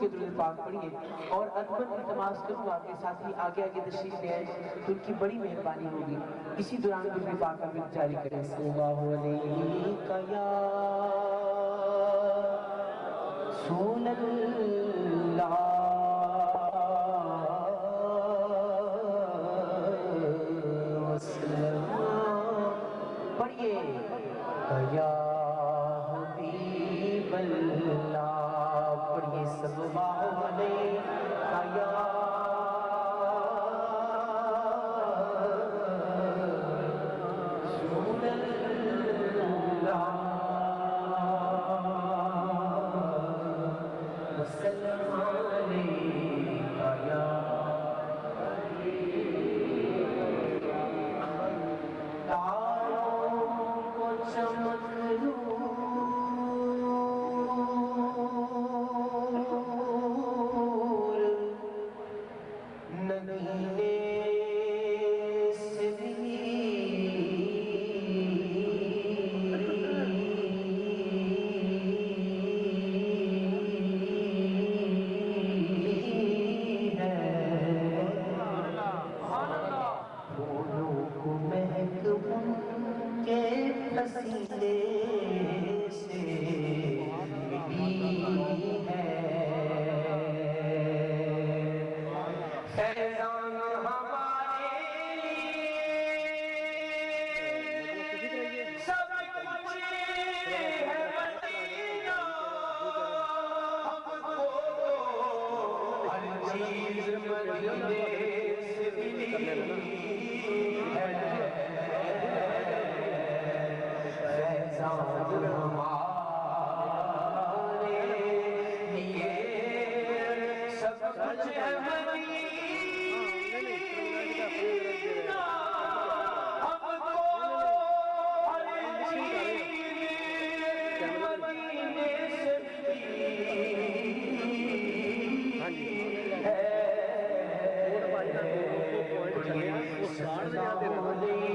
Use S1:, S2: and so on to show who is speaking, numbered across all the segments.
S1: کے درود پاک پڑھیے اور ادبن التماس کروں آپ کے ساتھی آگے آگے تشریف لے آئے تو ان کی بڑی مہربانی ہوگی. اسی دوران درود پاک کا ورد جاری کریں. صلی اللہ علیہ یا رسول اللہ وسلم. پڑھیے یا حبیب اللہ. پڑھیے صلی اللہ علیہ یا رسول اللہ وسلم علیہ یا تاروں کو چمک لوں نگینے سے بھی ہے پھولوں کو مہک ان کے پسینے سے ملی ہے. فیضان ہمارے لیے سب کچھ ہے مدینہ. ہم کو ہر چیز مدینے سے ملی ہے. فیضان ہمارے لیے سب کچھ ہے مدینہ. ہم کو ہر چیز مدینے سے ملی ہے. صلی اللہ علیہ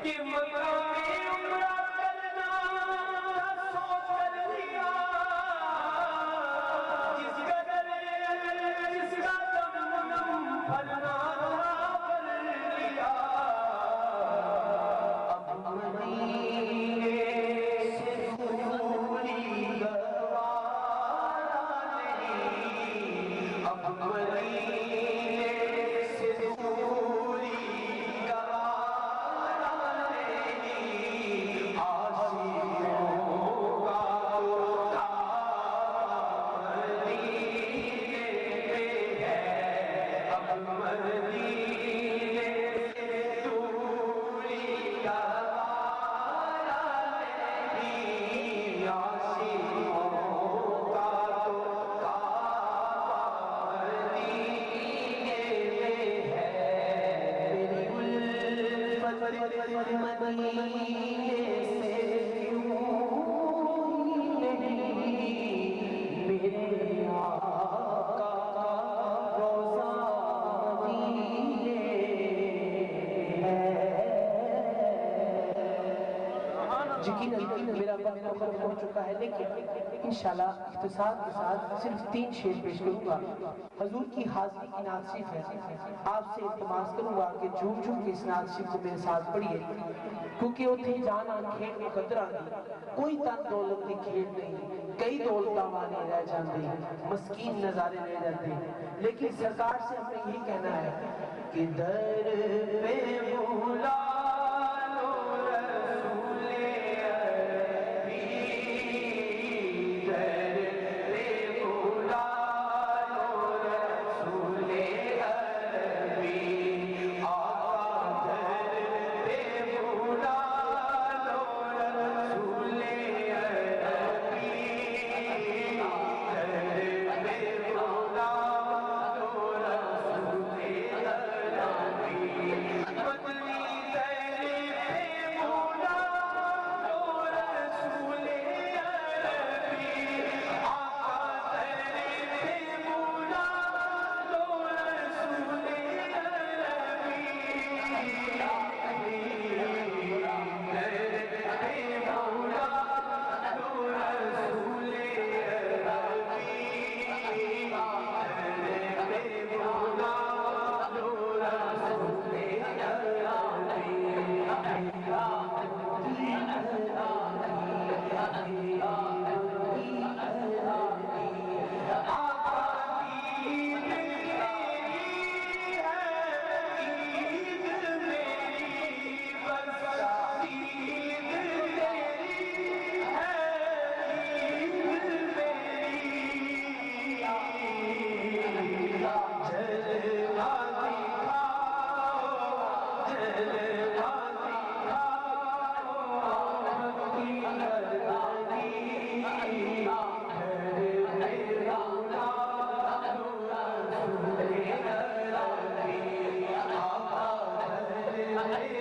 S1: کہ مکہ میں عمرہ کرنا سوچ کر لیا، جس قدر جس کا دم پھلنا پر لیا، اب مدینے سے دوری گوارا نہیں، اب مدینے سے دوری گوارا نہیں، عاشقوں کا تو کعبہ مدینے میں ہے، اب مدینے سے دوری گوارا نہیں، عاشقوں کا تو کعبہ مدینے میں ہے، میری الفت مدینے سے کیوں نہیں، میرے آقا کا روضہ مدینے ہے۔ یقیناً میرا وقت ختم ہو چکا ہے، لیکن انشاءاللہ اختصار کے ساتھ صرف 3 شعر پیش کروں گا۔ حضور کی حاضری کی نعت شریف ہے، آپ سے التماس کروں گا کہ جھوم جھوم کے اس نعت شریف کو میرے ساتھ پڑھیے، کیونکہ اتھے جانا کھیڑ مقدرہ نہیں، کوئی تن دولت دی کھیڑ نہیں، کئی دولتاں والے رہ جاندے، مسکین نظارے رہ جاندے، لیکن سرکار سے ہمیں یہی کہنا ہے کہ در پہ مولا لو رسول عربی، در پہ مولا لو رسول عربی، آقا در پہ مولا لو رسول عربی، در پہ مولا لو رسول عربی، مدنی در پہ مولا لو رسول عربی، آقا در پہ مولا لو رسول عربی، در پہ مولا لو رسول